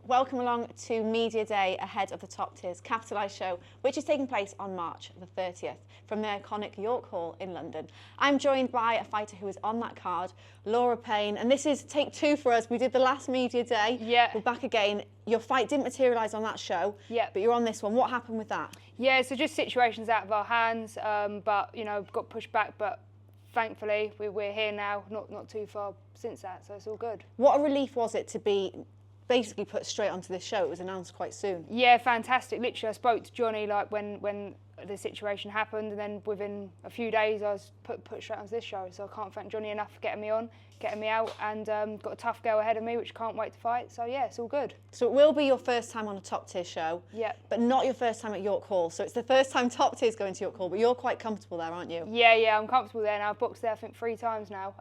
Welcome along to Media Day ahead of the Top Tiers Capitalise show, which is taking place on March the 30th from the iconic York Hall in London. I'm joined by a fighter who is on that card, Laura Payne, and this is take two for us. We did the last Media Day. Yeah. We're back again. Your fight didn't materialise on that show, but you're on this one. What happened with that? Yeah, so just situations out of our hands, but, got pushed back, but thankfully we're here now, not too far since that, so it's all good. What a relief was it to be basically put straight onto this show? It was announced quite soon. Yeah, fantastic. Literally, I spoke to Johnny like when the situation happened, and then within a few days I was put straight onto this show. So I can't thank Johnny enough for getting me on, getting me out, and got a tough girl ahead of me, which I can't wait to fight. So yeah, it's all good. So it will be your first time on a top tier show, but not your first time at York Hall. So it's the first time top tier's going to York Hall, but you're quite comfortable there, aren't you? Yeah, I'm comfortable there now. I've boxed there I think 3 times now.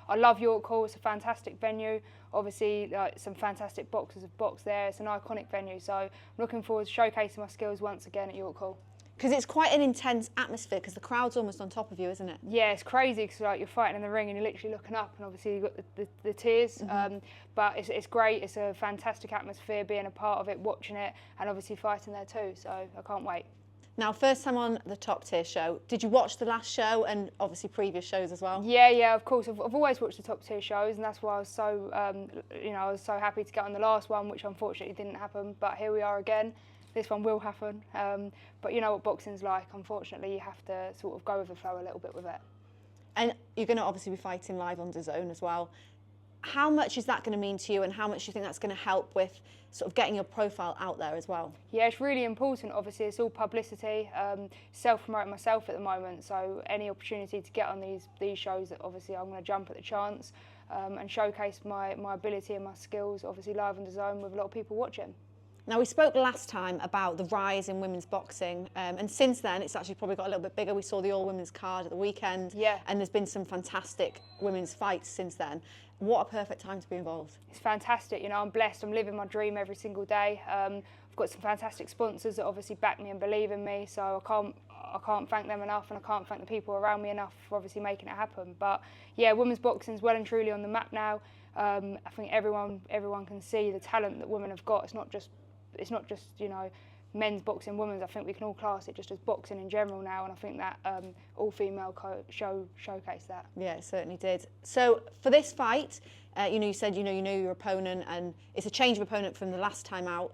I love York Hall. It's a fantastic venue. Obviously, some fantastic boxers have boxed there. It's an iconic venue, so I'm looking forward to showcasing my skills once again at York Hall. Because it's quite an intense atmosphere, because the crowd's almost on top of you, isn't it? Yeah, it's crazy, because you're fighting in the ring and you're literally looking up, and obviously you've got the tears. But it's great. It's a fantastic atmosphere, being a part of it, watching it, and obviously fighting there too. So I can't wait. Now, first time on the top tier show. Did you watch the last show and obviously previous shows as well? Yeah, of course. I've always watched the top tier shows, and that's why I was so, I was so happy to get on the last one, which unfortunately didn't happen. But here we are again. This one will happen. But you know what boxing's like. Unfortunately, you have to sort of go with the flow a little bit with it. And you're going to obviously be fighting live on DAZN as well. How much is that going to mean to you, and how much do you think that's going to help with sort of getting your profile out there as well? Yeah, it's really important. Obviously, it's all publicity. Self-promoting myself at the moment, so any opportunity to get on these shows, that obviously I'm going to jump at the chance and showcase my ability and my skills. Obviously, live on DAZN with a lot of people watching. Now, we spoke last time about the rise in women's boxing, and since then it's actually probably got a little bit bigger. We saw the all-women's card at the weekend, and there's been some fantastic women's fights since then. What a perfect time to be involved. It's fantastic, I'm blessed. I'm living my dream every single day. I've got some fantastic sponsors that obviously back me and believe in me, so I can't thank them enough, and I can't thank the people around me enough for obviously making it happen. But yeah, women's boxing is well and truly on the map now. I think everyone can see the talent that women have got. It's not just men's boxing, women's. I think we can all class it just as boxing in general now, and I think that all-female showcased that. Yeah, it certainly did. So for this fight, you said you know your opponent, and it's a change of opponent from the last time out.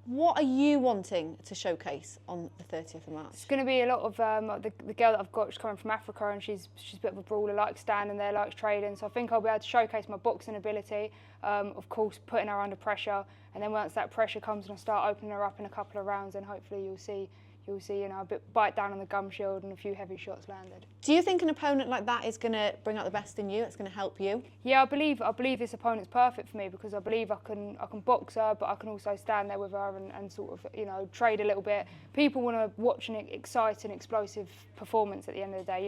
What are you wanting to showcase on the 30th of March? It's going to be a lot of the girl that I've got. She's coming from Africa, and she's a bit of a brawler, likes standing there, likes trading. So I think I'll be able to showcase my boxing ability. Of course, putting her under pressure, and then once that pressure comes and I start opening her up in a couple of rounds, then hopefully you'll see a bit bite down on the gum shield and a few heavy shots landed. Do you think an opponent like that is going to bring out the best in you? It's going to help you? Yeah, I believe this opponent's perfect for me, because I believe I can box her, but I can also stand there with her and sort of trade a little bit. People want to watch an exciting, explosive performance at the end of the day.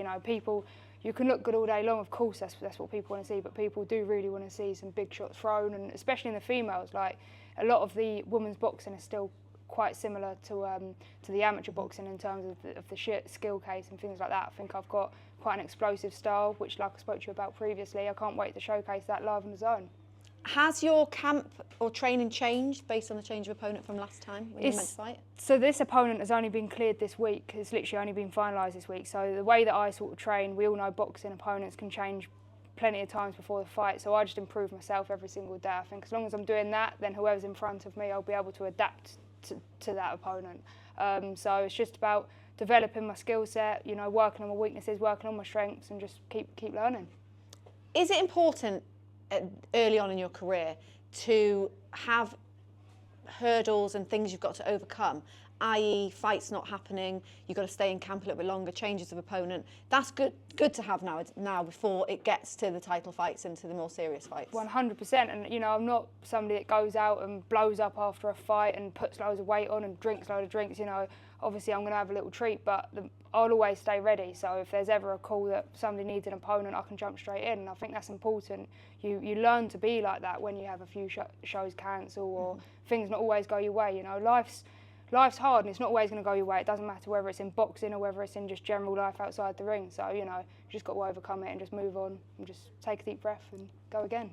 You can look good all day long, of course, that's what people want to see, but people do really want to see some big shots thrown, and especially in the females. Like, a lot of the women's boxing is still quite similar to the amateur boxing in terms of the skill case and things like that. I think I've got quite an explosive style, which, like I spoke to you about previously, I can't wait to showcase that live on DAZN. Has your camp or training changed based on the change of opponent from last time when you were meant to fight? So this opponent has only been cleared this week. It's literally only been finalised this week. So the way that I sort of train, we all know boxing opponents can change plenty of times before the fight. So I just improve myself every single day. I think as long as I'm doing that, then whoever's in front of me, I'll be able to adapt to that opponent. So it's just about developing my skill set, working on my weaknesses, working on my strengths, and just keep learning. Is it important early on in your career to have hurdles and things you've got to overcome, i.e. fights not happening, you've got to stay in camp a little bit longer, changes of opponent? That's good to have now before it gets to the title fights and to the more serious fights. 100%, and I'm not somebody that goes out and blows up after a fight and puts loads of weight on and drinks loads of drinks. Obviously I'm going to have a little treat, but I'll always stay ready. So if there's ever a call that somebody needs an opponent, I can jump straight in, and I think that's important. You learn to be like that when you have a few shows cancel or things not always go your way. Life's hard, and it's not always going to go your way. It doesn't matter whether it's in boxing or whether it's in just general life outside the ring. So, you just got to overcome it and just move on and just take a deep breath and go again.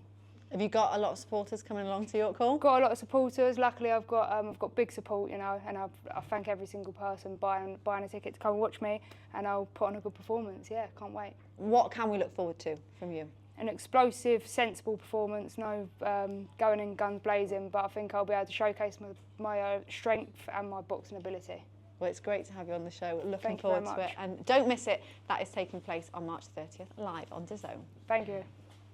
Have you got a lot of supporters coming along to York Hall? Got a lot of supporters. Luckily, I've got big support, you know, and I thank every single person buying a ticket to come and watch me, and I'll put on a good performance. Yeah, can't wait. What can we look forward to from you? An explosive, sensible performance. No going in guns blazing, but I think I'll be able to showcase my strength and my boxing ability. Well, it's great to have you on the show. Looking Thank you forward very to it, much. and don't miss it. That is taking place on March 30th, live on DAZN. Thank you.